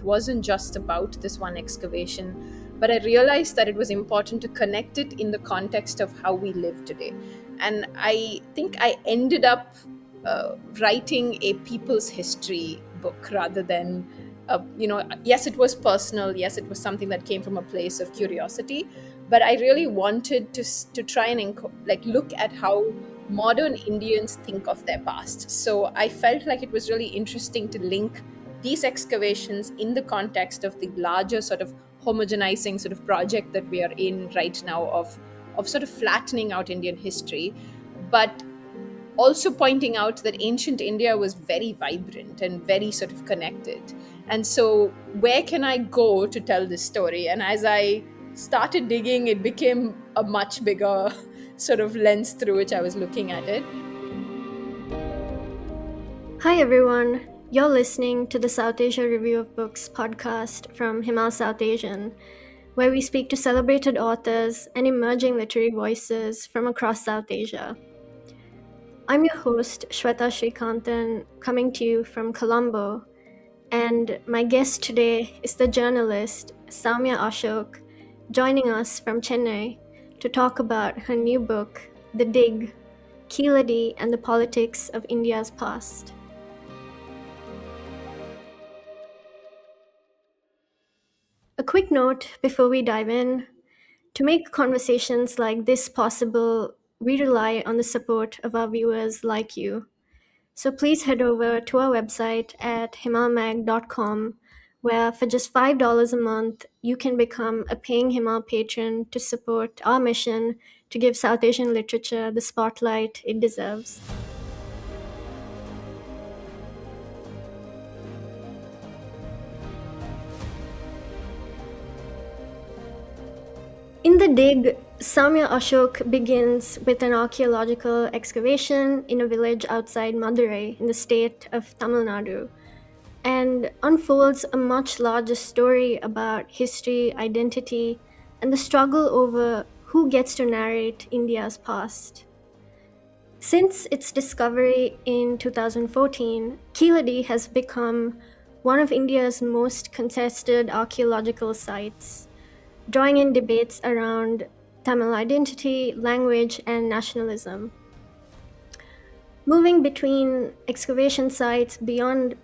it wasn't just about this one excavation, but I realized that it was important to connect it in the context of how we live today. And I think I ended up writing a people's history book rather than, yes, it was personal. Yes, it was something that came from a place of curiosity, but I really wanted to try and look at how modern Indians think of their past. So I felt like it was really interesting to link these excavations in the context of the larger sort of homogenizing sort of project that we are in right now of sort of flattening out Indian history, but also pointing out that ancient India was very vibrant and very sort of connected. And so, where can I go to tell this story? And as I started digging, it became a much bigger sort of lens through which I was looking at it. Hi everyone, you're listening to the Southasian Review of Books podcast from Himal Southasian, where we speak to celebrated authors and emerging literary voices from across South Asia. I'm your host, Shweta Srikanthan, coming to you from Colombo, and my guest today is the journalist Sowmiya Ashok, joining us from Chennai to talk about her new book, The Dig, Keeladi and the Politics of India's Past. A quick note before we dive in. To make conversations like this possible, we rely on the support of our viewers like you. So please head over to our website at himalmag.com, where for just $5 a month, you can become a paying Himal patron to support our mission to give South Asian literature the spotlight it deserves. In The Dig, Sowmiya Ashok begins with an archaeological excavation in a village outside Madurai in the state of Tamil Nadu, and unfolds a much larger story about history, identity, and the struggle over who gets to narrate India's past. Since its discovery in 2014, Keeladi has become one of India's most contested archaeological sites, drawing in debates around Tamil identity, language, and nationalism. Moving between excavation sites beyond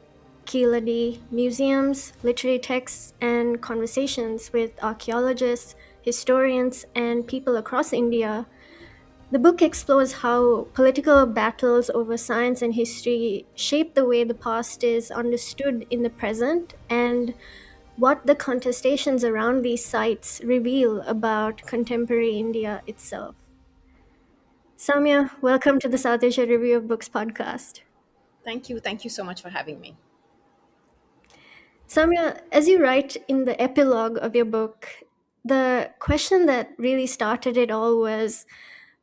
Keeladi, museums, literary texts, and conversations with archaeologists, historians, and people across India, the book explores how political battles over science and history shape the way the past is understood in the present, and what the contestations around these sites reveal about contemporary India itself. Samya, welcome to the South Asia Review of Books podcast. Thank you. Thank you so much for having me. Samya, as you write in the epilogue of your book, the question that really started it all was,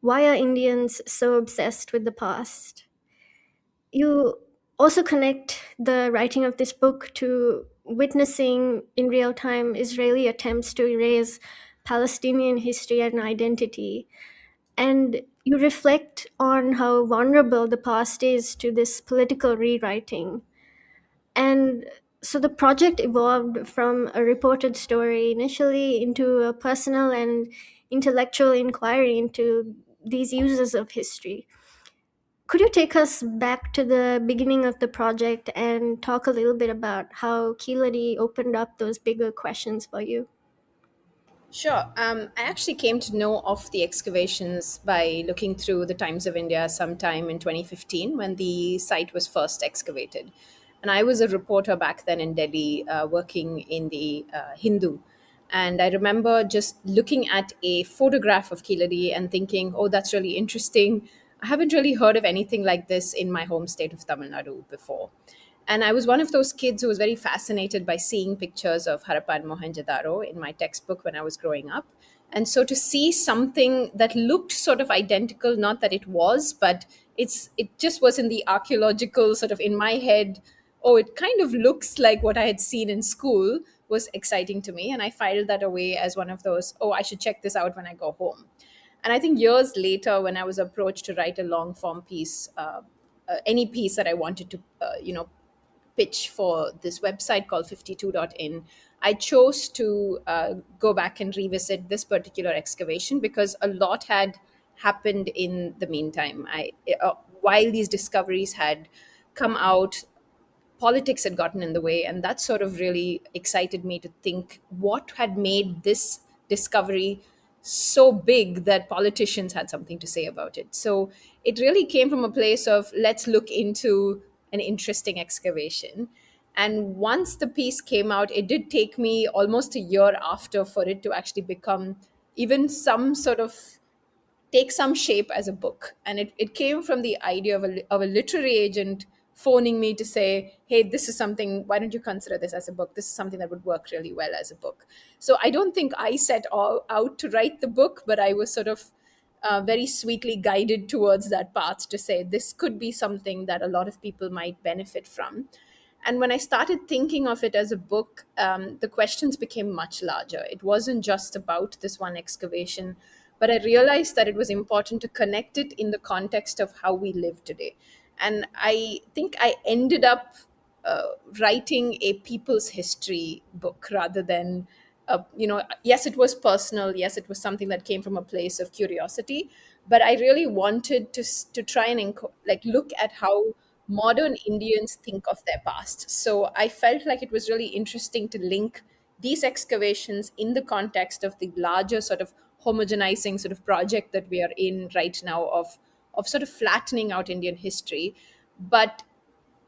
why are Indians so obsessed with the past? You also connect the writing of this book to witnessing in real time Israeli attempts to erase Palestinian history and identity. And you reflect on how vulnerable the past is to this political rewriting. And so the project evolved from a reported story initially into a personal and intellectual inquiry into these uses of history. Could you take us back to the beginning of the project and talk a little bit about how Keeladi opened up those bigger questions for you? Sure. I actually came to know of the excavations by looking through the Times of India sometime in 2015 when the site was first excavated. And I was a reporter back then in Delhi, working in the Hindu. And I remember just looking at a photograph of Keeladi and thinking, oh, that's really interesting. I haven't really heard of anything like this in my home state of Tamil Nadu before. And I was one of those kids who was very fascinated by seeing pictures of Harappa and Mohenjo-daro in my textbook when I was growing up. And so to see something that looked sort of identical, not that it was, but it just was in the archaeological sort of in my head, oh, it kind of looks like what I had seen in school, was exciting to me. And I filed that away as one of those, oh, I should check this out when I go home. And I think years later, when I was approached to write a long form piece, any piece that I wanted to, pitch for this website called 52.in, I chose to go back and revisit this particular excavation because a lot had happened in the meantime. While these discoveries had come out, politics had gotten in the way, and that sort of really excited me to think what had made this discovery so big that politicians had something to say about it. So it really came from a place of let's look into an interesting excavation. And once the piece came out, it did take me almost a year after for it to actually become even some sort of take some shape as a book. And it came from the idea of a literary agent phoning me to say, hey, this is something, why don't you consider this as a book? This is something that would work really well as a book. So I don't think I set all out to write the book, but I was sort of very sweetly guided towards that path to say this could be something that a lot of people might benefit from. And when I started thinking of it as a book, the questions became much larger. It wasn't just about this one excavation, but I realized that it was important to connect it in the context of how we live today. And I think I ended up uh, writing a people's history book rather than, yes, it was personal. Yes, it was something that came from a place of curiosity, but I really wanted to try and like look at how modern Indians think of their past. So I felt like it was really interesting to link these excavations in the context of the larger sort of homogenizing sort of project that we are in right now of sort of flattening out Indian history, but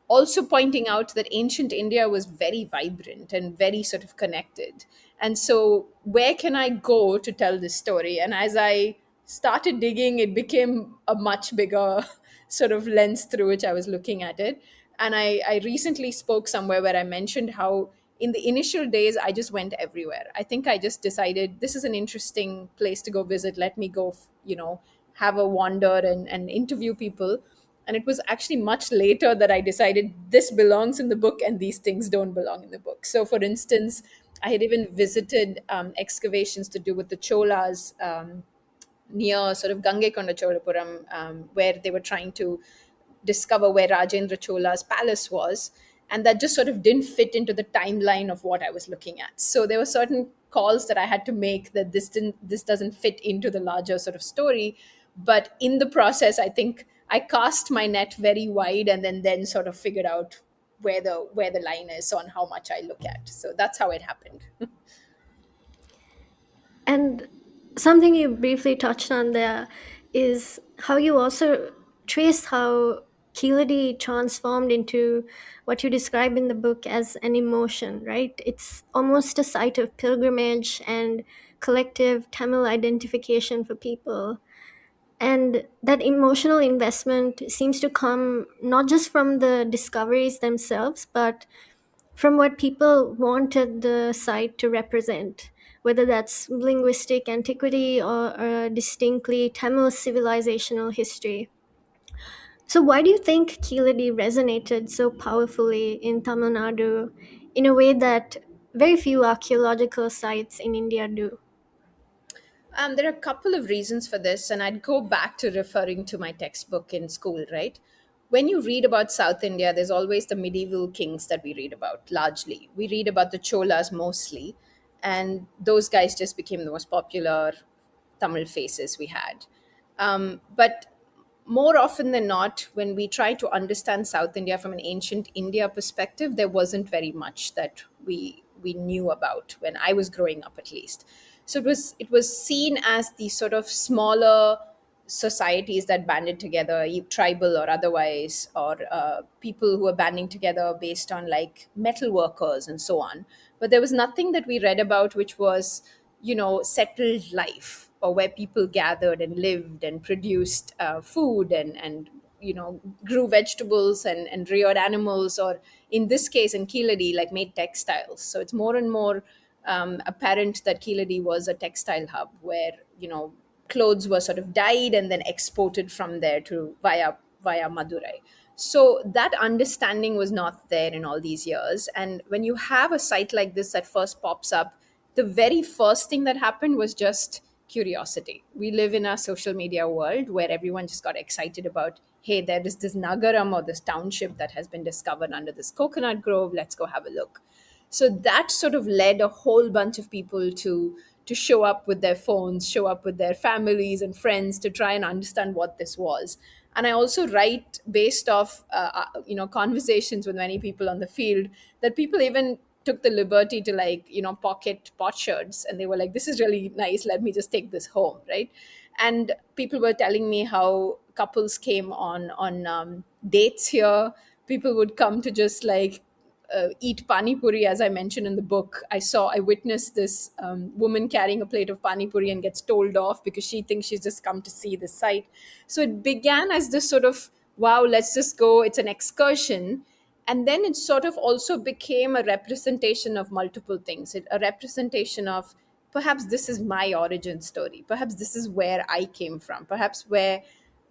also pointing out that ancient India was very vibrant and very sort of connected. And so, where can I go to tell this story? And as I started digging, it became a much bigger sort of lens through which I was looking at it. And I recently spoke somewhere where I mentioned how in the initial days, I just went everywhere. I think I just decided this is an interesting place to go visit. Let me go, have a wander and interview people. And it was actually much later that I decided this belongs in the book and these things don't belong in the book. So, for instance, I had even visited excavations to do with the Cholas near sort of Gangekonda Cholapuram, where they were trying to discover where Rajendra Chola's palace was. And that just sort of didn't fit into the timeline of what I was looking at. So there were certain calls that I had to make that this doesn't fit into the larger sort of story. But in the process, I think I cast my net very wide and then sort of figured out where the line is on how much I look at. So that's how it happened. And something you briefly touched on there is how you also traced how Keeladi transformed into what you describe in the book as an emotion, right? It's almost a site of pilgrimage and collective Tamil identification for people. And that emotional investment seems to come not just from the discoveries themselves, but from what people wanted the site to represent, whether that's linguistic antiquity or a distinctly Tamil civilizational history. So, why do you think Keeladi resonated so powerfully in Tamil Nadu in a way that very few archaeological sites in India do? There are a couple of reasons for this, and I'd go back to referring to my textbook in school, right? When you read about South India, there's always the medieval kings that we read about largely. We read about the Cholas mostly, and those guys just became the most popular Tamil faces we had. But more often than not, when we try to understand South India from an ancient India perspective, there wasn't very much that we knew about when I was growing up, at least. So it was seen as these sort of smaller societies that banded together, tribal or otherwise, or people who were banding together based on like metal workers and so on. But there was nothing that we read about which was, settled life or where people gathered and lived and produced food and grew vegetables and reared animals, or in this case in Keeladi, like made textiles. So it's more and more apparent that Keeladi was a textile hub where clothes were sort of dyed and then exported from there to via Madurai. So that understanding was not there in all these years. And when you have a site like this that first pops up, the very first thing that happened was just curiosity. We live in a social media world where everyone just got excited about, hey, there is this nagaram or this township that has been discovered under this coconut grove. Let's go have a look. So that sort of led a whole bunch of people to show up with their phones, show up with their families and friends to try and understand what this was. And I also write based off conversations with many people on the field, that people even took the liberty to, like, pocket potsherds, and they were like, this is really nice, let me just take this home, right? And people were telling me how couples came on dates here. People would come to just like eat pani puri. As I mentioned in the book, I witnessed this woman carrying a plate of pani puri and gets told off because she thinks she's just come to see the site. So it began as this sort of, wow, let's just go, it's an excursion. And then it sort of also became a representation of multiple things. A representation of, perhaps this is my origin story, perhaps this is where I came from, perhaps where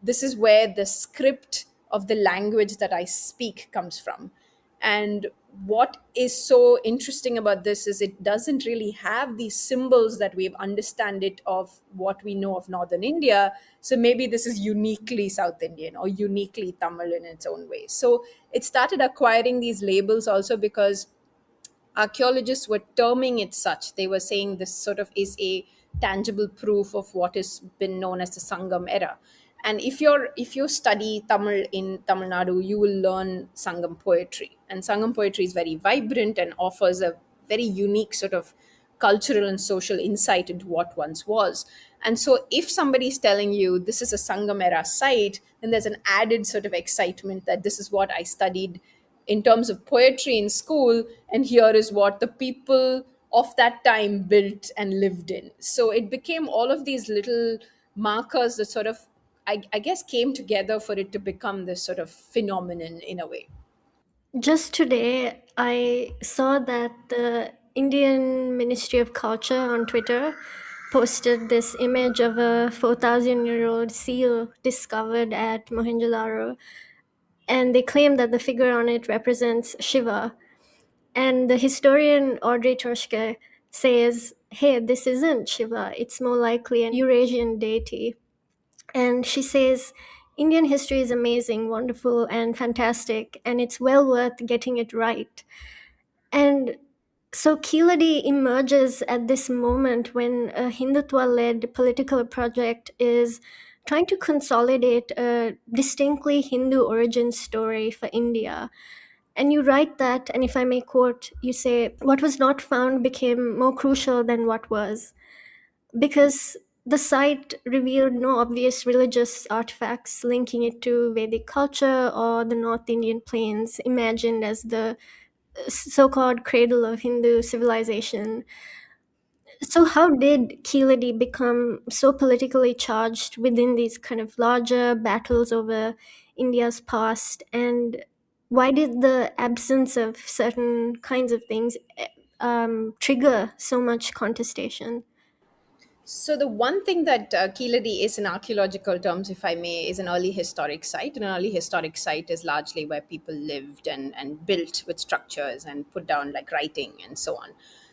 this is where the script of the language that I speak comes from. And what is so interesting about this is it doesn't really have these symbols that we've understand it of what we know of northern India. So maybe this is uniquely South Indian or uniquely Tamil in its own way. So it started acquiring these labels also because archaeologists were terming it such. They were saying this sort of is a tangible proof of what has been known as the Sangam era. And if you study Tamil in Tamil Nadu, you will learn Sangam poetry. And Sangam poetry is very vibrant and offers a very unique sort of cultural and social insight into what once was. And so if somebody is telling you this is a Sangam era site, then there's an added sort of excitement that this is what I studied in terms of poetry in school, and here is what the people of that time built and lived in. So it became all of these little markers that sort of, I guess, came together for it to become this sort of phenomenon in a way. Just today, I saw that the Indian Ministry of Culture on Twitter posted this image of a 4,000-year-old seal discovered at Mohenjo-daro, and they claim that the figure on it represents Shiva. And the historian Audrey Torschke says, hey, this isn't Shiva, it's more likely an Eurasian deity. And she says, Indian history is amazing, wonderful, and fantastic, and it's well worth getting it right. And so Keeladi emerges at this moment when a Hindutva led political project is trying to consolidate a distinctly Hindu origin story for India. And you write that, and if I may quote, you say, what was not found became more crucial than what was, because the site revealed no obvious religious artifacts linking it to Vedic culture or the North Indian plains, imagined as the so called cradle of Hindu civilization. So, how did Keeladi become so politically charged within these kind of larger battles over India's past? And why did the absence of certain kinds of things trigger so much contestation? So the one thing that Keeladi is in archaeological terms, if I may, is an early historic site. And an early historic site is largely where people lived and built with structures and put down like writing and so on.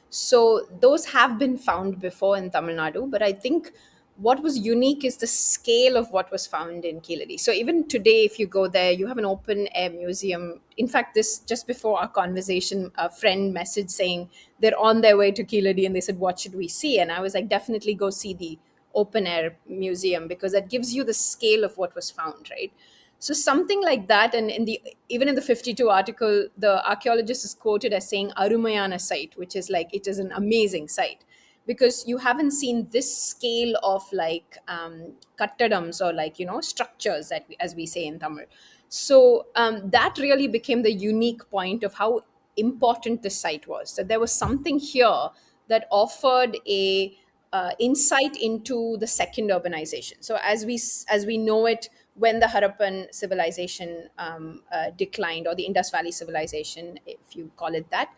So those have been found before in Tamil Nadu, but I think what was unique is the scale of what was found in Keeladi. So even today, if you go there, you have an open air museum. In fact, this just before our conversation, a friend messaged saying they're on their way to Keeladi, and they said, "What should we see?" And I was like, "Definitely go see the open air museum because that gives you the scale of what was found, right?" So something like that, and in the even in the 52 article, the archaeologist is quoted as saying Arumayana site, which is like it is an amazing site because you haven't seen this scale of like kattadams or like structures that as we say in Tamil. So that really became the unique point of how important this site was. That there was something here that offered a insight into the second urbanization. So as we know it, when the Harappan civilization declined, or the Indus Valley civilization, if you call it that,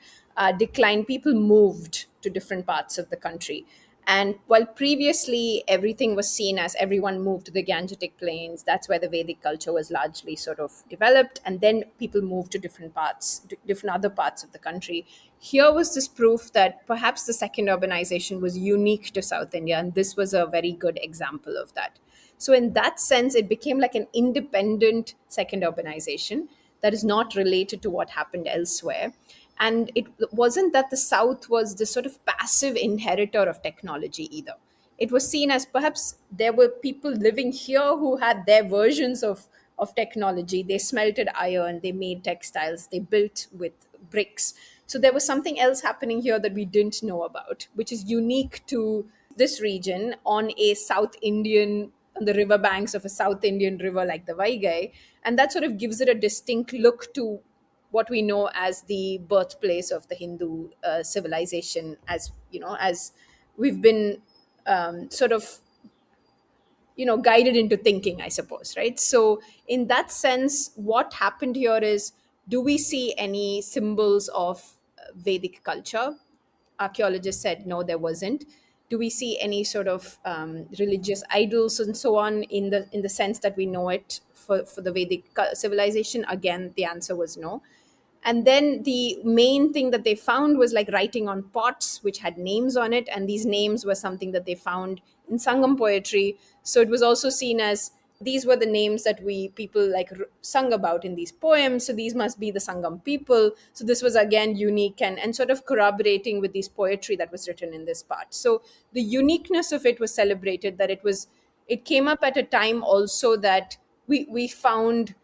declined, people moved to different parts of the country. And while previously everything was seen as everyone moved to the Gangetic Plains, that's where the Vedic culture was largely sort of developed, and then people moved to different parts, different other parts of the country. Here was this proof that perhaps the second urbanization was unique to South India, and this was a very good example of that. So, in that sense, it became like an independent second urbanization that is not related to what happened elsewhere. And it wasn't that the South was this sort of passive inheritor of technology either. It was seen as perhaps there were people living here who had their versions of technology. They smelted iron, they made textiles, they built with bricks. So there was something else happening here that we didn't know about, which is unique to this region on a South Indian, on the riverbanks of a South Indian river like the Vaigai. And that sort of gives it a distinct look to what we know as the birthplace of the Hindu civilization, as you know, as we've been sort of guided into thinking, I suppose, right? So in that sense, what happened here is, do we see any symbols of Vedic culture? Archaeologists said no, there wasn't. Do we see any sort of religious idols and so on in the sense that we know it for the Vedic civilization? Again, the answer was no. And then the main thing that they found was like writing on pots which had names on it, and these names were something that they found in Sangam poetry. So it was also seen as these were the names that we people like sung about in these poems, so these must be the Sangam people. So this was again unique, and sort of corroborating with this poetry that was written in this part. So the uniqueness of it was celebrated, that it came up at a time also that we found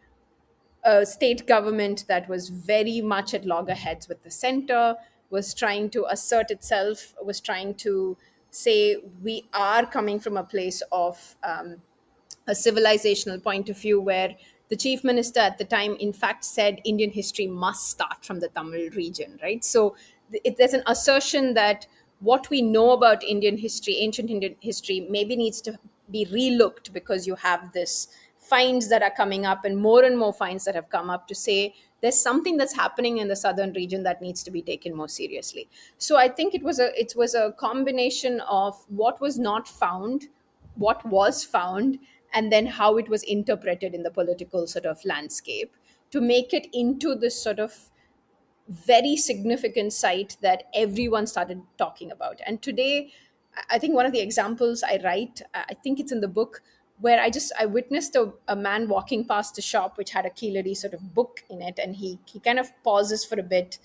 a state government that was very much at loggerheads with the center, was trying to assert itself, was trying to say we are coming from a place of a civilizational point of view, where the chief minister at the time in fact said Indian history must start from the Tamil region, right? So there's an assertion that what we know about Indian history, ancient Indian history, maybe needs to be relooked, because you have this finds that are coming up, and more finds that have come up to say there's something that's happening in the southern region that needs to be taken more seriously. So I think it was a combination of what was not found, what was found, and then how it was interpreted in the political sort of landscape to make it into this sort of very significant site that everyone started talking about. And today, I think one of the examples I write, I think it's in the book, where I witnessed a man walking past a shop which had a Keeladi sort of book in it, and he kind of pauses for a bit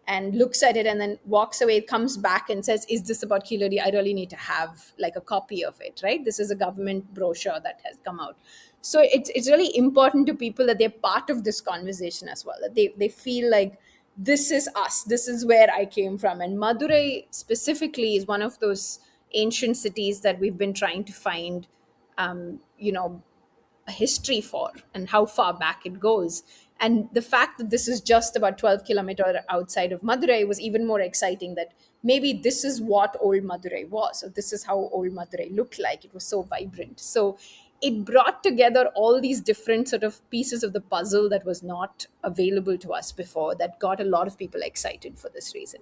and looks at it and then walks away, comes back and says, is this about Keeladi? I really need to have like a copy of it, right? This is a government brochure that has come out. So it's really important to people that they're part of this conversation as well, that they feel like this is us, this is where I came from. And Madurai specifically is one of those ancient cities that we've been trying to find a history for, and how far back it goes. And the fact that this is just about 12 kilometers outside of Madurai was even more exciting, that maybe this is what old Madurai was, or this is how old Madurai looked like. It was so vibrant. So it brought together all these different sort of pieces of the puzzle that was not available to us before, that got a lot of people excited for this reason.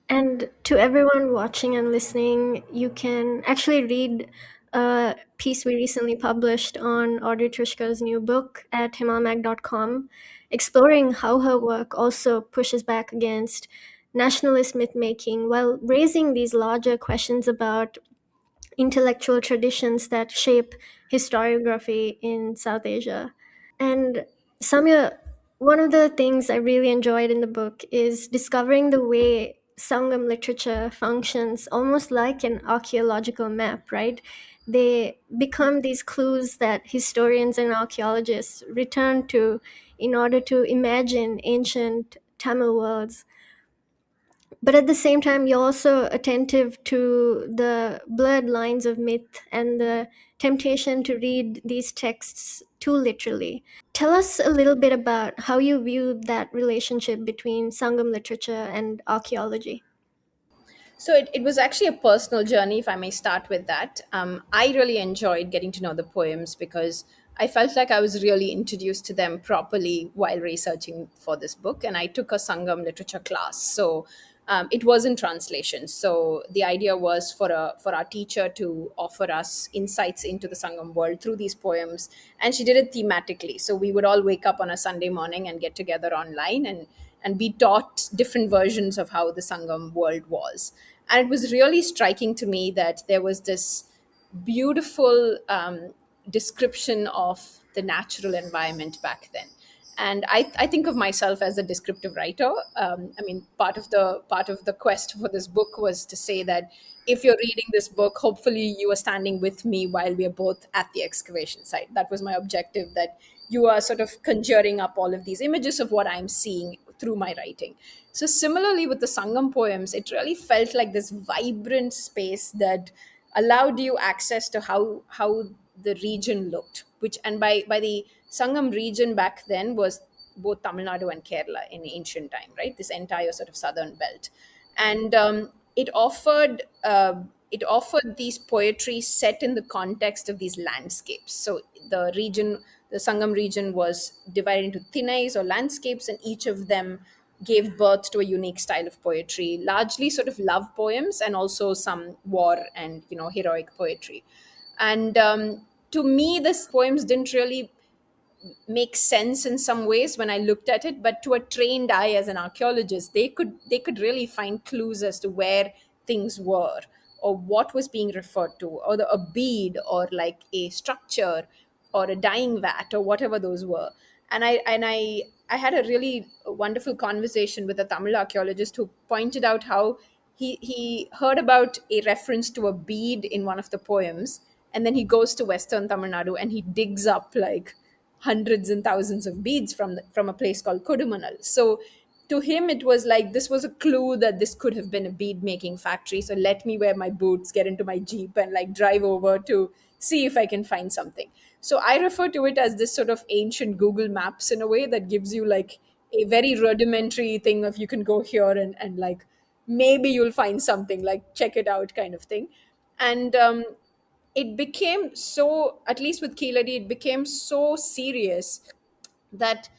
And to everyone watching and listening, you can actually read a piece we recently published on Audrey Trishka's new book at himalmag.com, exploring how her work also pushes back against nationalist myth making while raising these larger questions about intellectual traditions that shape historiography in South Asia. And Samya, one of the things I really enjoyed in the book is discovering the way Sangam literature functions almost like an archaeological map, right? They become these clues that historians and archaeologists return to in order to imagine ancient Tamil worlds. But at the same time, you're also attentive to the blurred lines of myth and the temptation to read these texts too literally. Tell us a little bit about how you view that relationship between Sangam literature and archaeology. So it was actually a personal journey, if I may start with that. I really enjoyed getting to know the poems, because I felt like I was really introduced to them properly while researching for this book. And I took a Sangam literature class. So It was in translation. So the idea was for our teacher to offer us insights into the Sangam world through these poems, and she did it thematically. So we would all wake up on a Sunday morning and get together online and be taught different versions of how the Sangam world was. And it was really striking to me that there was this beautiful description of the natural environment back then. And I think of myself as a descriptive writer. I mean, part of the quest for this book was to say that if you're reading this book, hopefully you are standing with me while we are both at the excavation site. That was my objective, that you are sort of conjuring up all of these images of what I'm seeing through my writing. So similarly with the Sangam poems, it really felt like this vibrant space that allowed you access to how the region looked, which, and by the Sangam region back then was both Tamil Nadu and Kerala in ancient time, right? This entire sort of southern belt. And it offered these poetry set in the context of these landscapes. So the Sangam region was divided into thinais or landscapes, and each of them gave birth to a unique style of poetry, largely sort of love poems and also some war and heroic poetry. And to me, these poems didn't really make sense in some ways when I looked at it, but to a trained eye as an archaeologist, they could really find clues as to where things were, or what was being referred to, or a bead, or like a structure, or a dying vat, or whatever those were. And I had a really wonderful conversation with a Tamil archaeologist who pointed out how he heard about a reference to a bead in one of the poems, and then he goes to Western Tamil Nadu and he digs up like hundreds and thousands of beads from a place called Kodumanal. So to him, it was like this was a clue that this could have been a bead making factory. So let me wear my boots, get into my jeep, and like drive over to see if I can find something. So I refer to it as this sort of ancient Google Maps in a way that gives you like a very rudimentary thing of you can go here and like maybe you'll find something, like check it out kind of thing. And it became so, at least with Keeladi, it became so serious that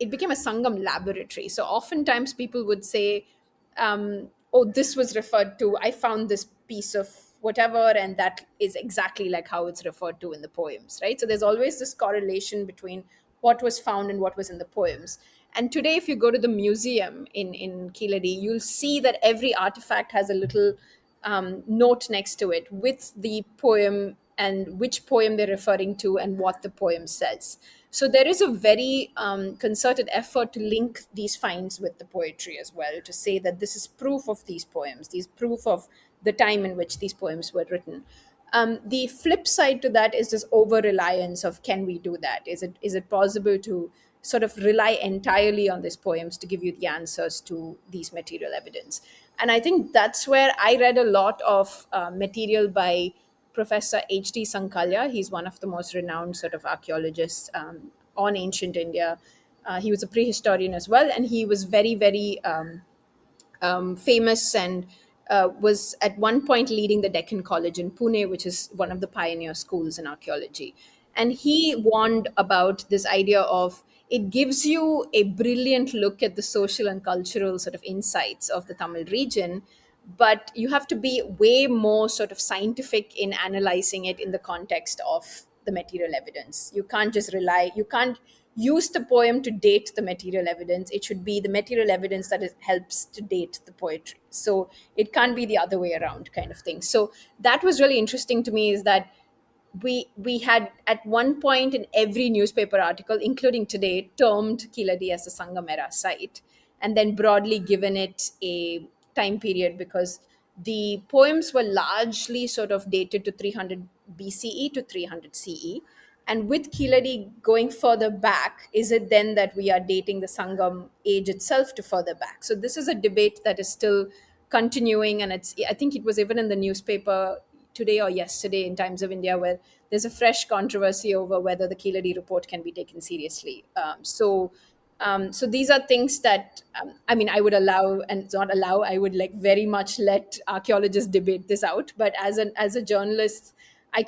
it became a Sangam laboratory. So oftentimes people would say, oh, this was referred to, I found this piece of whatever, and that is exactly like how it's referred to in the poems, right? So there's always this correlation between what was found and what was in the poems. And today, if you go to the museum in Keeladi, you'll see that every artifact has a little note next to it with the poem and which poem they're referring to and what the poem says. So there is a very concerted effort to link these finds with the poetry as well, to say that this is proof of these poems, these proof of the time in which these poems were written. The flip side to that is this over reliance of, can we do that? Is it possible to sort of rely entirely on these poems to give you the answers to these material evidence? And I think that's where I read a lot of material by Professor H.D. Sankalya. He's one of the most renowned sort of archaeologists on ancient India. He was a prehistorian as well, and he was very, very famous, and was at one point leading the Deccan College in Pune, which is one of the pioneer schools in archaeology. And he warned about this idea of, it gives you a brilliant look at the social and cultural sort of insights of the Tamil region, but you have to be way more sort of scientific in analyzing it in the context of the material evidence. You can't use the poem to date the material evidence. It should be the material evidence that helps to date the poetry. So it can't be the other way around, kind of thing. So that was really interesting to me, is that we had at one point in every newspaper article, including today, termed Keeladi as a Sangamera site, and then broadly given it a time period, because the poems were largely sort of dated to 300 BCE to 300 CE. And with Keeladi going further back, is it then that we are dating the Sangam age itself to further back? So this is a debate that is still continuing, and I think it was even in the newspaper today or yesterday in Times of India, where there's a fresh controversy over whether the Keeladi report can be taken seriously. So these are things that I mean, I would allow, and not allow, I would like very much let archaeologists debate this out. But as a journalist, I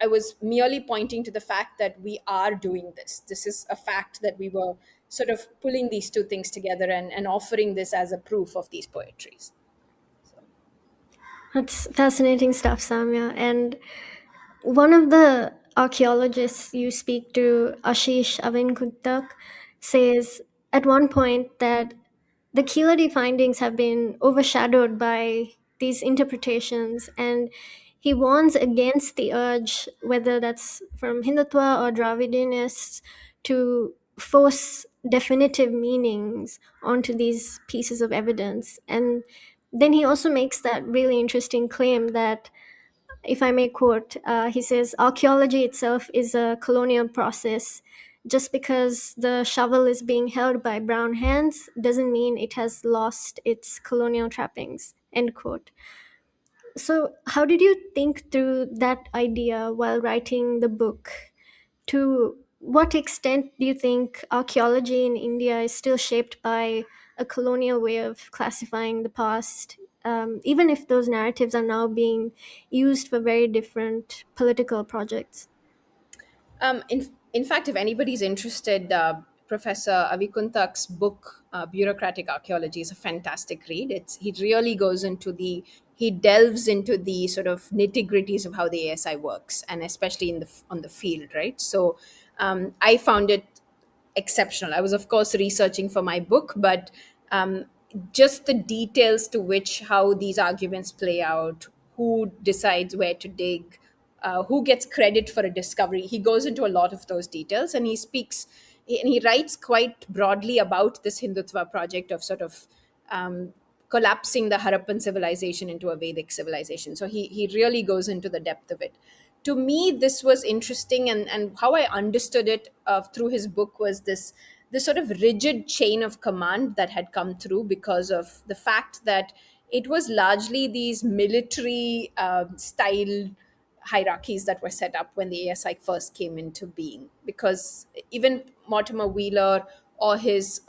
was merely pointing to the fact that we are doing this. This is a fact that we were sort of pulling these two things together and offering this as a proof of these poetries. So, That's fascinating stuff, Samya. And one of the archaeologists you speak to, Ashish Avinkuntak, says at one point that the Keeladi findings have been overshadowed by these interpretations, and he warns against the urge, whether that's from Hindutva or Dravidianists, to force definitive meanings onto these pieces of evidence. And then he also makes that really interesting claim that, if I may quote, he says, archaeology itself is a colonial process. Just because the shovel is being held by brown hands doesn't mean it has lost its colonial trappings. End quote. So, how did you think through that idea while writing the book? To what extent do you think archaeology in India is still shaped by a colonial way of classifying the past, even if those narratives are now being used for very different political projects? in fact, if anybody's interested, Professor Avikuntak's book, Bureaucratic Archaeology, is a fantastic read. He really goes into he delves into the sort of nitty gritties of how the ASI works, and especially on the field, right? So I found it exceptional. I was, of course, researching for my book, but um, just the details to which how these arguments play out, who decides where to dig, who gets credit for a discovery. He goes into a lot of those details, and he writes quite broadly about this Hindutva project of sort of collapsing the Harappan civilization into a Vedic civilization. So he really goes into the depth of it. To me, this was interesting, and how I understood it through his book was this sort of rigid chain of command that had come through because of the fact that it was largely these military style hierarchies that were set up when the ASI first came into being. Because even Mortimer Wheeler or his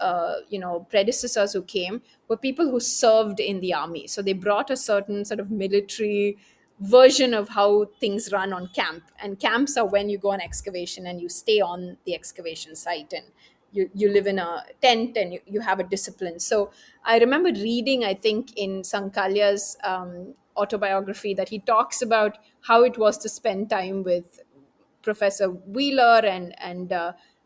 predecessors who came were people who served in the army, so they brought a certain sort of military version of how things run on camp. And camps are when you go on excavation and you stay on the excavation site, and you live in a tent, and you have a discipline. So I remember reading, I think, in Sankalya's autobiography, that he talks about how it was to spend time with Professor Wheeler, and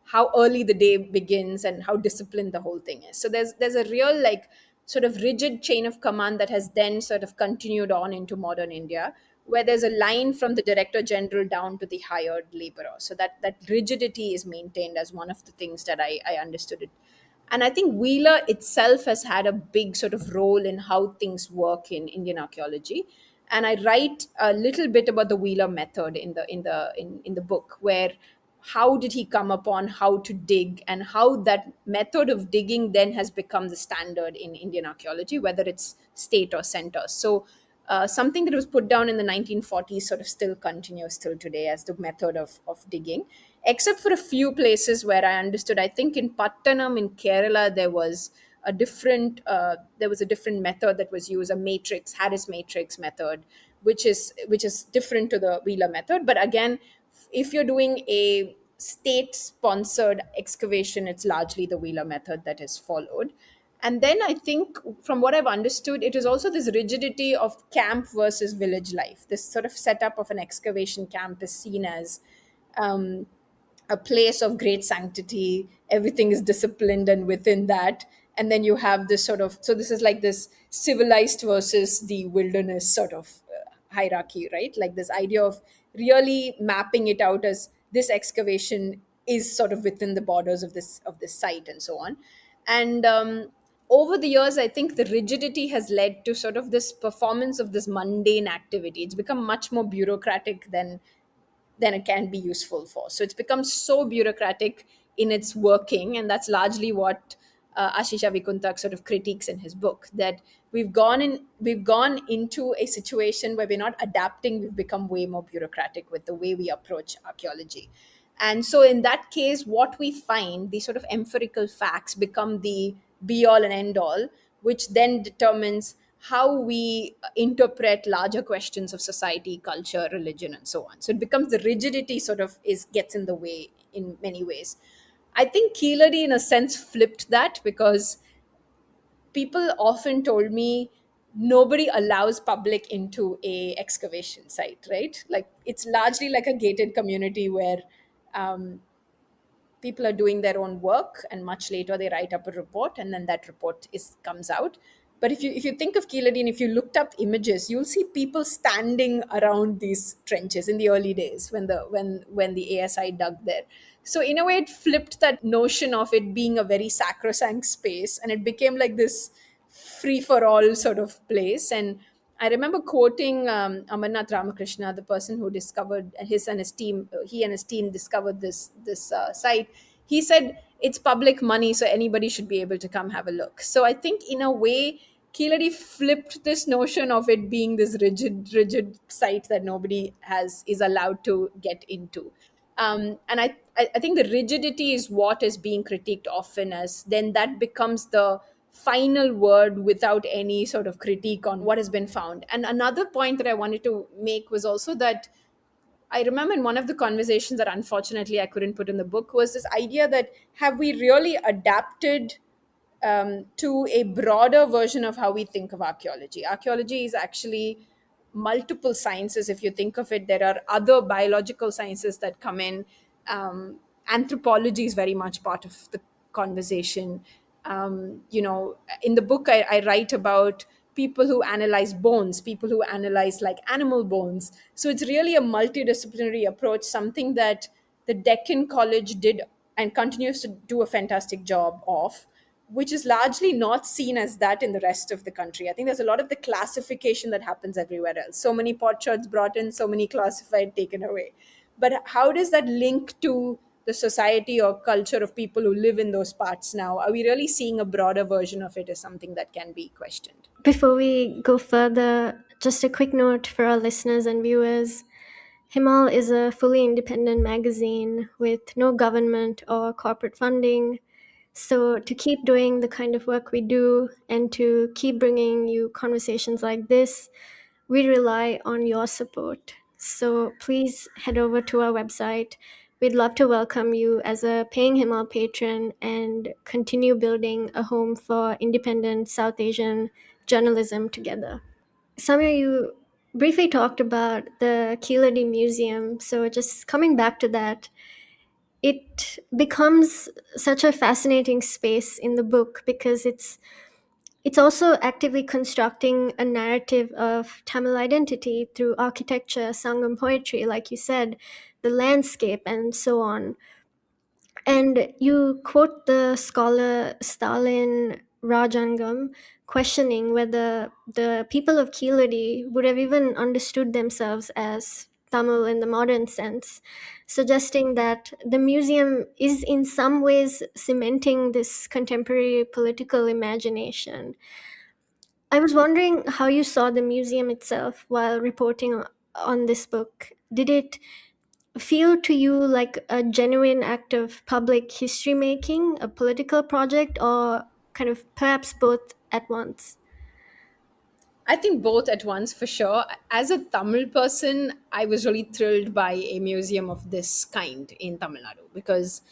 how early the day begins and how disciplined the whole thing is. So there's a real, like, sort of rigid chain of command that has then sort of continued on into modern India, where there's a line from the director general down to the hired laborer. So that rigidity is maintained as one of the things that I understood it. And I think Wheeler itself has had a big sort of role in how things work in Indian archaeology. And I write a little bit about the Wheeler method in the book, where how did he come upon how to dig, and how that method of digging then has become the standard in Indian archaeology, whether it's state or center. So something that was put down in the 1940s sort of still continues till today as the method of digging, except for a few places where I understood. I think in Pattanam in Kerala there was a different method that was used, a matrix, Harris matrix method, which is different to the Wheeler method. But again, if you're doing a state sponsored excavation, it's largely the Wheeler method that is followed. And then I think, from what I've understood, it is also this rigidity of camp versus village life. This sort of setup of an excavation camp is seen as um, a place of great sanctity. Everything is disciplined, and within that, and then you have this sort of, so this is like this civilized versus the wilderness sort of hierarchy, right? Like this idea of really mapping it out as this excavation is sort of within the borders of this site, and so on. And over the years, I think the rigidity has led to sort of this performance of this mundane activity. It's become much more bureaucratic than it can be useful for. So it's become so bureaucratic in its working, and that's largely what Ashish Avikuntak sort of critiques in his book. That we've gone into a situation where we're not adapting. We've become way more bureaucratic with the way we approach archaeology. And so, in that case, what we find, these sort of empirical facts become the be all and end all, which then determines how we interpret larger questions of society, culture, religion, and so on. So it becomes the rigidity sort of is gets in the way in many ways. I think Keeladi, in a sense, flipped that, because people often told me nobody allows public into a excavation site, right? Like it's largely like a gated community where um, people are doing their own work, and much later they write up a report, and then that report is comes out. But if you think of Keeladi, and if you looked up images, you'll see people standing around these trenches in the early days when the ASI dug there. So in a way, it flipped that notion of it being a very sacrosanct space, and it became like this free for all sort of place. And I remember quoting Amarnath Ramakrishna, the person who discovered he and his team discovered this site. He said it's public money, so anybody should be able to come have a look. So I think in a way, Keeladi flipped this notion of it being this rigid site that nobody has is allowed to get into. And I think the rigidity is what is being critiqued often, as then that becomes the final word without any sort of critique on what has been found. And another point that I wanted to make was also that I remember in one of the conversations that unfortunately I couldn't put in the book was this idea that have we really adapted to a broader version of how we think of archaeology? Archaeology is actually multiple sciences. If you think of it, there are other biological sciences that come in. Anthropology is very much part of the conversation. In the book, I write about people who analyze bones, people who analyze like animal bones. So it's really a multidisciplinary approach, something that the Deccan College did and continues to do a fantastic job of, which is largely not seen as that in the rest of the country. I think there's a lot of the classification that happens everywhere else. So many potsherds brought in, so many classified, taken away. But how does that link to the society or culture of people who live in those parts now? Are we really seeing a broader version of it as something that can be questioned? Before we go further, just a quick note for our listeners and viewers. Himal is a fully independent magazine with no government or corporate funding. So, to keep doing the kind of work we do and to keep bringing you conversations like this, we rely on your support. So, please head over to our website. We'd love to welcome you as a paying Himal patron and continue building a home for independent South Asian journalism together. Samir, you briefly talked about the Keeladi Museum. So, just coming back to that, it becomes such a fascinating space in the book because it's also actively constructing a narrative of Tamil identity through architecture, Sangam poetry, like you said, the landscape, and so on. And you quote the scholar Stalin Rajangam, questioning whether the people of Keeladi would have even understood themselves as Tamil in the modern sense, suggesting that the museum is in some ways cementing this contemporary political imagination. I was wondering how you saw the museum itself while reporting on this book. Did it feel to you like a genuine act of public history making, a political project, or kind of perhaps both at once? I think both at once for sure. As a Tamil person, I was really thrilled by a museum of this kind in Tamil Nadu, because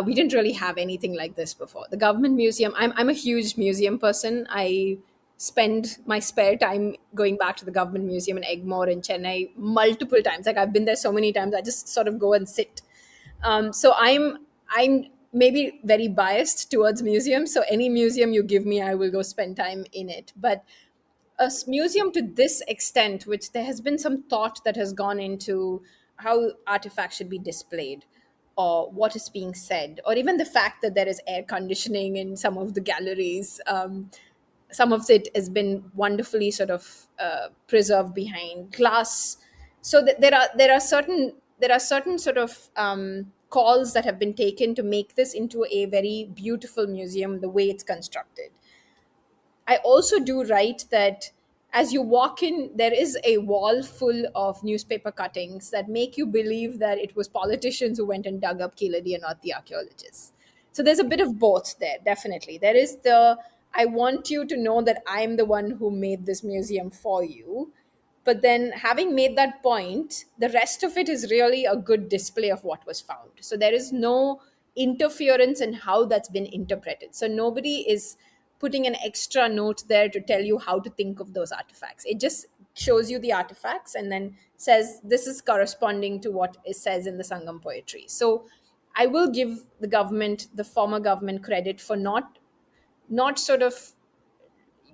we didn't really have anything like this before. The government museum, I'm a huge museum person. I spend my spare time going back to the government museum in Egmore in Chennai multiple times. Like I've been there so many times, I just sort of go and sit. So I'm maybe very biased towards museums. So any museum you give me, I will go spend time in it. But museum to this extent, which there has been some thought that has gone into how artifacts should be displayed, or what is being said, or even the fact that there is air conditioning in some of the galleries. Some of it has been wonderfully sort of preserved behind glass. So that there are certain sort of calls that have been taken to make this into a very beautiful museum the way it's constructed. I also do write that as you walk in, there is a wall full of newspaper cuttings that make you believe that it was politicians who went and dug up Keeladi and not the archaeologists. So there's a bit of both there, definitely. There is the I want you to know that I'm the one who made this museum for you. But then, having made that point, the rest of it is really a good display of what was found. So there is no interference and how that's been interpreted. So nobody is putting an extra note there to tell you how to think of those artifacts. It just shows you the artifacts and then says this is corresponding to what it says in the Sangam poetry. So I will give the government, the former government, credit for not sort of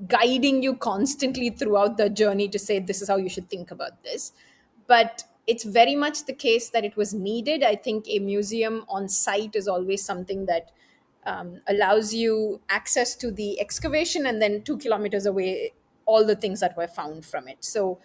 guiding you constantly throughout the journey to say this is how you should think about this. But it's very much the case that it was needed. I think a museum on site is always something that allows you access to the excavation, and then 2 kilometers away all the things that were found from it. So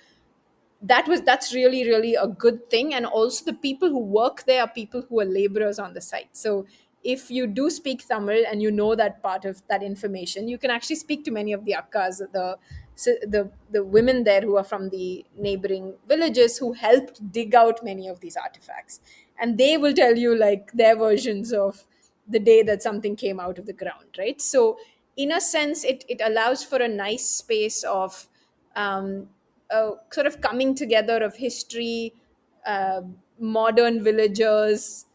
that's really a good thing. And also the people who work there are people who are laborers on the site. So if you do speak Tamil and you know that part of that information, you can actually speak to many of the akkas, the women there who are from the neighboring villages who helped dig out many of these artifacts, and they will tell you like their versions of the day that something came out of the ground, right? So in a sense it allows for a nice space of sort of coming together of history, uh, modern villagers,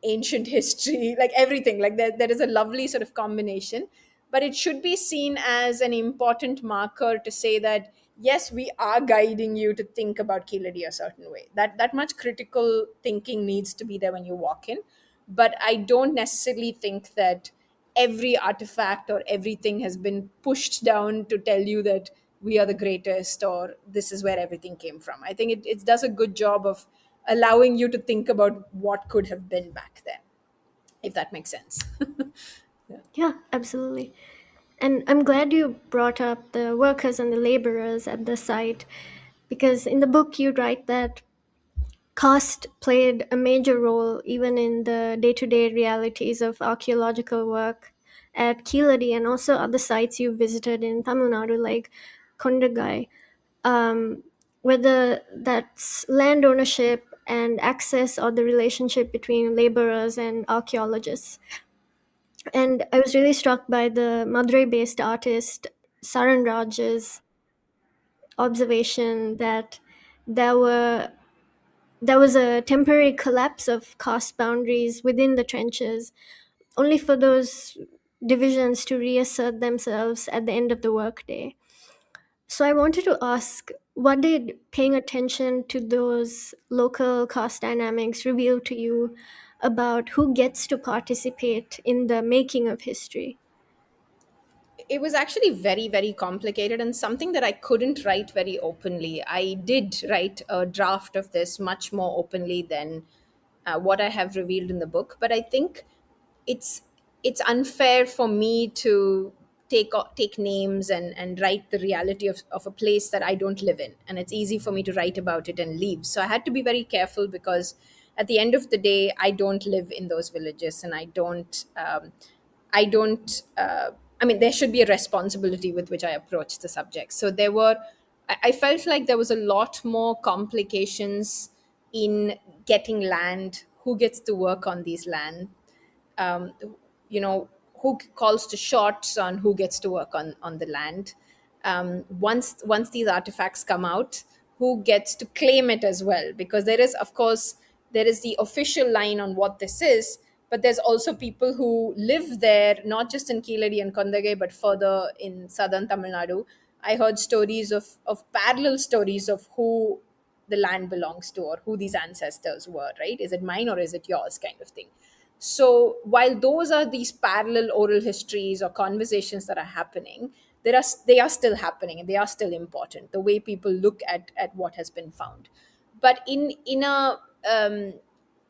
ancient history, like everything. Like there is a lovely sort of combination. But it should be seen as an important marker to say that, yes, we are guiding you to think about Keeladi a certain way. That much critical thinking needs to be there when you walk in. But I don't necessarily think that every artifact or everything has been pushed down to tell you that we are the greatest or this is where everything came from. I think it does a good job of allowing you to think about what could have been back then, if that makes sense. Yeah, absolutely. And I'm glad you brought up the workers and the laborers at the site, because in the book you write that caste played a major role even in the day to day realities of archaeological work at Keeladi and also other sites you visited in Tamil Nadu, like Kondagai, um, whether that's land ownership and access or the relationship between laborers and archaeologists. And I was really struck by the Madurai based artist Saran Raj's observation that there were there was a temporary collapse of caste boundaries within the trenches, only for those divisions to reassert themselves at the end of the workday. So I wanted to ask, what did paying attention to those local caste dynamics reveal to you about who gets to participate in the making of history? It was actually very complicated and something that I couldn't write very openly. I did write a draft of this much more openly than what I have revealed in the book, but I think it's it's unfair for me to take names and write the reality of a place that I don't live in, and it's easy for me to write about it and leave. So I had to be very careful because at the end of the day I don't live in those villages, and I don't. I mean, there should be a responsibility with which I approach the subject. So I felt like there was a lot more complications in getting land, who gets to work on these land, um, you know, who calls to shots on who gets to work on the land. Once these artifacts come out, who gets to claim it as well? Because there is, of course, there is the official line on what this is, but there's also people who live there, not just in Keeladi and Kondagai, but further in southern Tamil Nadu. I heard stories of parallel stories of who the land belongs to or who these ancestors were, right? Is it mine or is it yours, kind of thing. So while those are these parallel oral histories or conversations that are happening, they are still happening and they are still important. The way people look at what has been found, but in a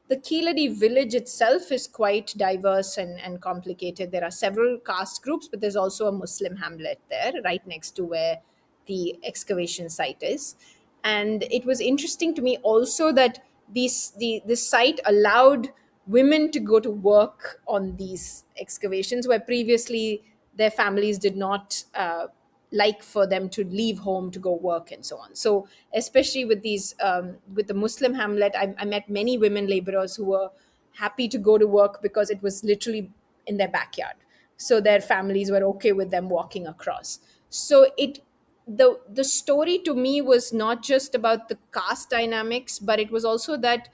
the Keeladi village itself is quite diverse and complicated. There are several caste groups, but there's also a Muslim hamlet there, right next to where the excavation site is. And it was interesting to me also that this site allowed women to go to work on these excavations, where previously their families did not like for them to leave home to go work and so on. So especially with these with the Muslim hamlet, I met many women laborers who were happy to go to work because it was literally in their backyard, so their families were okay with them walking across. So the story to me was not just about the caste dynamics, but it was also that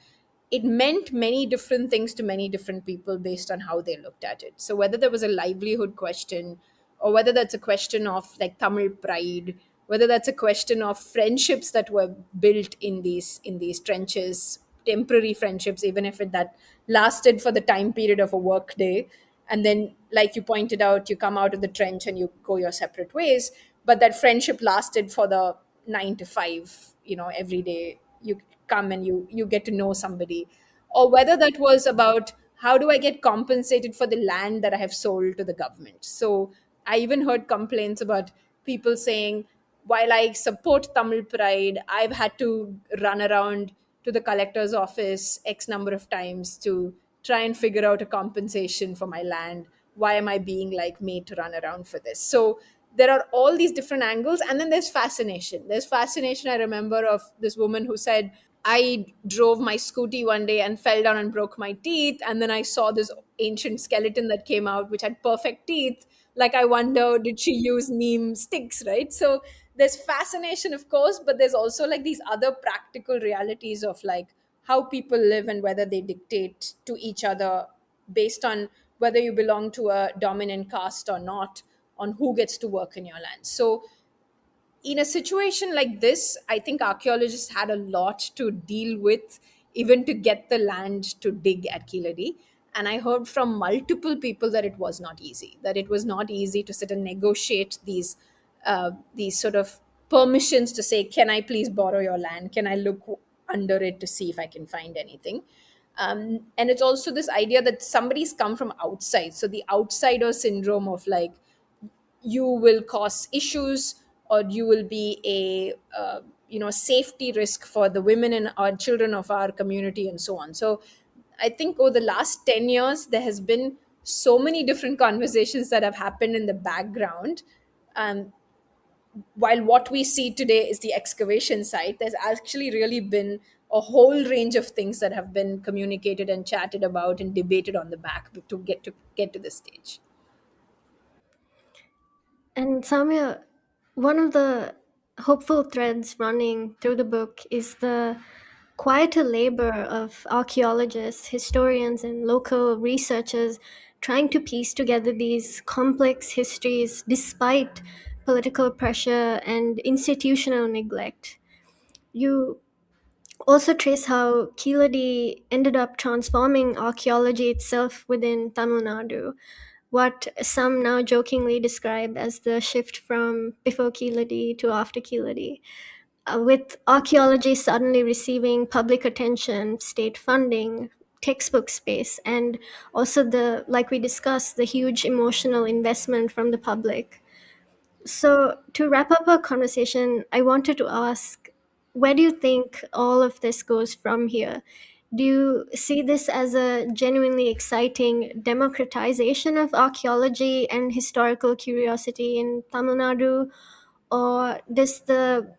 it meant many different things to many different people based on how they looked at it. So whether there was a livelihood question, or whether that's a question of like Tamil pride, whether that's a question of friendships that were built in these trenches, temporary friendships, even if that lasted for the time period of a work day, and then like you pointed out, you come out of the trench and you go your separate ways, but that friendship lasted for the 9 to 5, every day you come and you get to know somebody. Or whether that was about how do I get compensated for the land that I have sold to the government. So I even heard complaints about people saying, while I support Tamil pride, I've had to run around to the collector's office x number of times to try and figure out a compensation for my land. Why am I being like made to run around for this? So there are all these different angles, and then there's fascination. I remember of this woman who said, I drove my scooty one day and fell down and broke my teeth. And then I saw this ancient skeleton that came out, which had perfect teeth. Like, I wonder, did she use neem sticks, right? So there's fascination, of course, but there's also like these other practical realities of like how people live and whether they dictate to each other based on whether you belong to a dominant caste or not, on who gets to work in your land. So in a situation like this, I think archaeologists had a lot to deal with, even to get the land to dig at Keeladi. And I heard from multiple people that it was not easy, that it was not easy to sit and negotiate these sort of permissions to say, can I please borrow your land? Can I look under it to see if I can find anything? And it's also this idea that somebody's come from outside. So the outsider syndrome of like, you will cause issues, or you will be a safety risk for the women and our children of our community, and so on. So I think over the last 10 years there has been so many different conversations that have happened in the background. um, while what we see today is the excavation site, there's actually really been a whole range of things that have been communicated and chatted about and debated on the back to get to this stage. And Samya, one of the hopeful threads running through the book is the quieter labor of archaeologists, historians, and local researchers trying to piece together these complex histories despite political pressure and institutional neglect. You also trace how Keeladi ended up transforming archaeology itself within Tamil Nadu, what some now jokingly describe as the shift from before Keeladi to after Keeladi. With archaeology suddenly receiving public attention, state funding, textbook space, and also like we discussed, the huge emotional investment from the public. So, to wrap up our conversation, I wanted to ask, where do you think all of this goes from here? Do you see this as a genuinely exciting democratization of archaeology and historical curiosity in Tamil Nadu? Or does the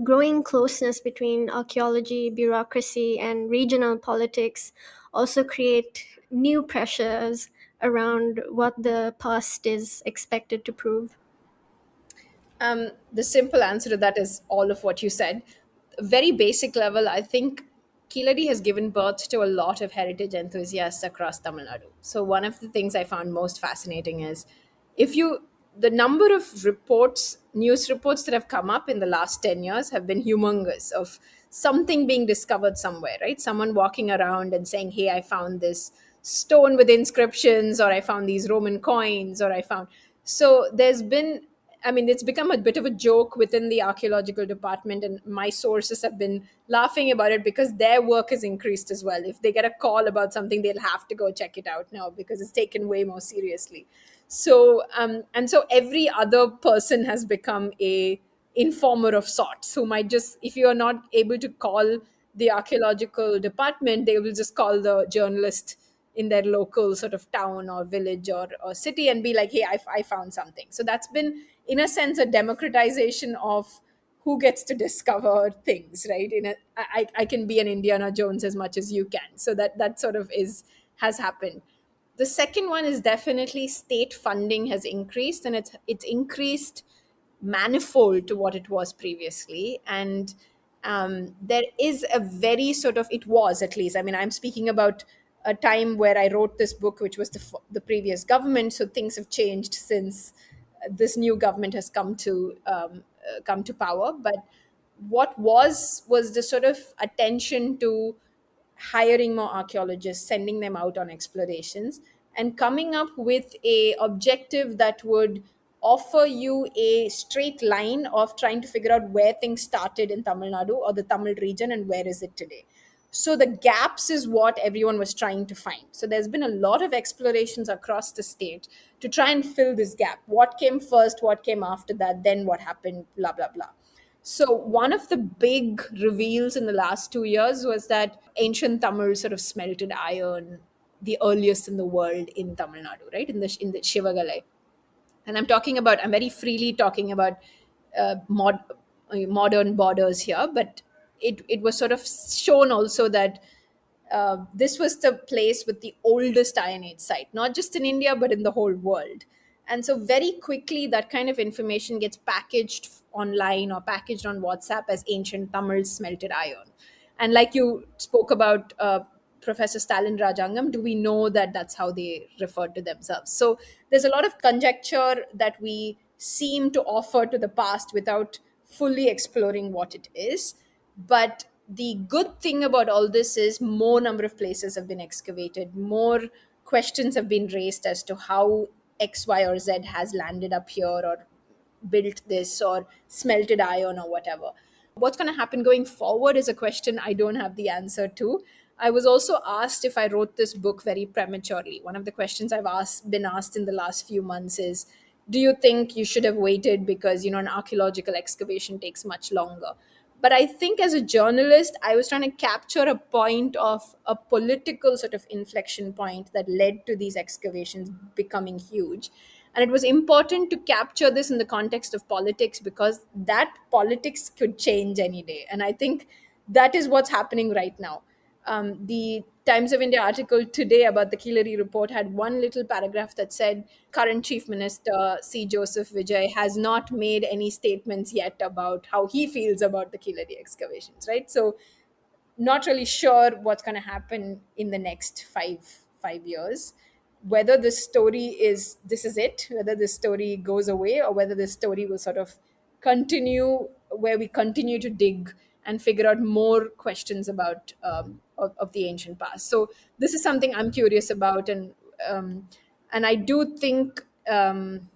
growing closeness between archaeology, bureaucracy, and regional politics also create new pressures around what the past is expected to prove? The simple answer to that is all of what you said. Very basic level, I think Keeladi has given birth to a lot of heritage enthusiasts across Tamil Nadu. So one of the things I found most fascinating is, if you the number of news reports that have come up in the last 10 years have been humongous, of something being discovered somewhere, right? Someone walking around and saying, hey, I found this stone with inscriptions, or I found these Roman coins, or I found. So there's been, I mean, it's become a bit of a joke within the archaeological department, and my sources have been laughing about it because their work has increased as well. If they get a call about something, they'll have to go check it out now because it's taken way more seriously. So, and so every other person has become a informer of sorts, who might just, if you are not able to call the archaeological department, they will just call the journalist in their local sort of town or village or city and be like, hey, I found something. So that's been, in a sense, a democratization of who gets to discover things, right? I can be an Indiana Jones as much as you can. So that sort of has happened. The second one is definitely state funding has increased, and it's increased manifold to what it was previously. And There is a very sort of, it was at least, I mean, I'm speaking about a time where I wrote this book, which was the previous government. So things have changed since this new government has come to power. But what was the sort of attention to hiring more archaeologists, sending them out on explorations, and coming up with a objective that would offer you a straight line of trying to figure out where things started in Tamil Nadu or the Tamil region and where is it today. So the gaps is what everyone was trying to find. So there's been a lot of explorations across the state to try and fill this gap. What came first, what came after that, then what happened, blah, blah, blah. So one of the big reveals in the last 2 years was that ancient Tamil sort of smelted iron, the earliest in the world in Tamil Nadu, right? In the Shivagalai. And I'm very freely talking about modern borders here, but it was sort of shown also that this was the place with the oldest Iron Age site, not just in India, but in the whole world. And so, very quickly, that kind of information gets packaged online or packaged on WhatsApp as ancient Tamil smelted iron. And like you spoke about Professor Stalin Rajangam, do we know that that's how they referred to themselves? So, there's a lot of conjecture that we seem to offer to the past without fully exploring what it is. But the good thing about all this is more number of places have been excavated, more questions have been raised as to how X, Y, or Z has landed up here or built this or smelted iron or whatever. What's going to happen going forward is a question I don't have the answer to. I was also asked if I wrote this book very prematurely. One of the questions been asked in the last few months is, do you think you should have waited because an archaeological excavation takes much longer? But I think as a journalist, I was trying to capture a point of a political sort of inflection point that led to these excavations becoming huge. And it was important to capture this in the context of politics because that politics could change any day. And I think that is what's happening right now. The Times of India article today about the Keeladi report had one little paragraph that said current Chief Minister C. Joseph Vijay has not made any statements yet about how he feels about the Keeladi excavations, right? So not really sure what's going to happen in the next five years, whether this is it, whether this story goes away, or whether this story will sort of continue, where we continue to dig and figure out more questions about of the ancient past. So this is something I'm curious about. And I do think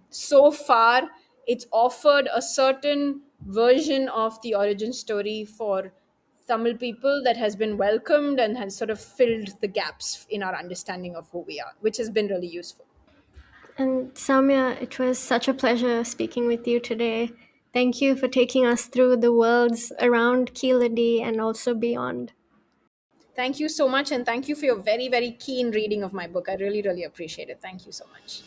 so far it's offered a certain version of the origin story for Tamil people that has been welcomed and has sort of filled the gaps in our understanding of who we are, which has been really useful. And Soumya, it was such a pleasure speaking with you today. Thank you for taking us through the worlds around Keeladi and also beyond. Thank you so much, and thank you for your very, very keen reading of my book. I really, really appreciate it. Thank you so much.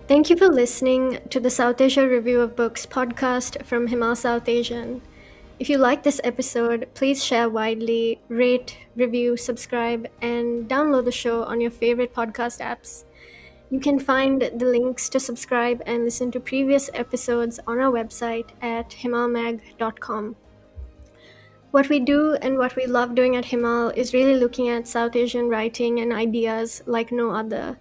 Thank you for listening to the Southasian Review of Books podcast from Himal South Asian. If you like this episode, please share widely, rate, review, subscribe, and download the show on your favorite podcast apps. You can find the links to subscribe and listen to previous episodes on our website at himalmag.com. What we do and what we love doing at Himal is really looking at South Asian writing and ideas like no other.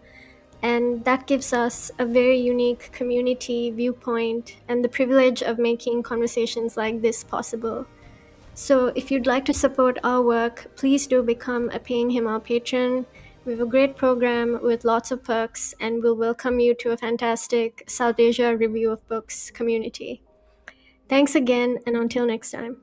And that gives us a very unique community viewpoint and the privilege of making conversations like this possible. So if you'd like to support our work, please do become a paying Himal patron. We have a great program with lots of perks, and we'll welcome you to a fantastic South Asia Review of Books community. Thanks again, and until next time.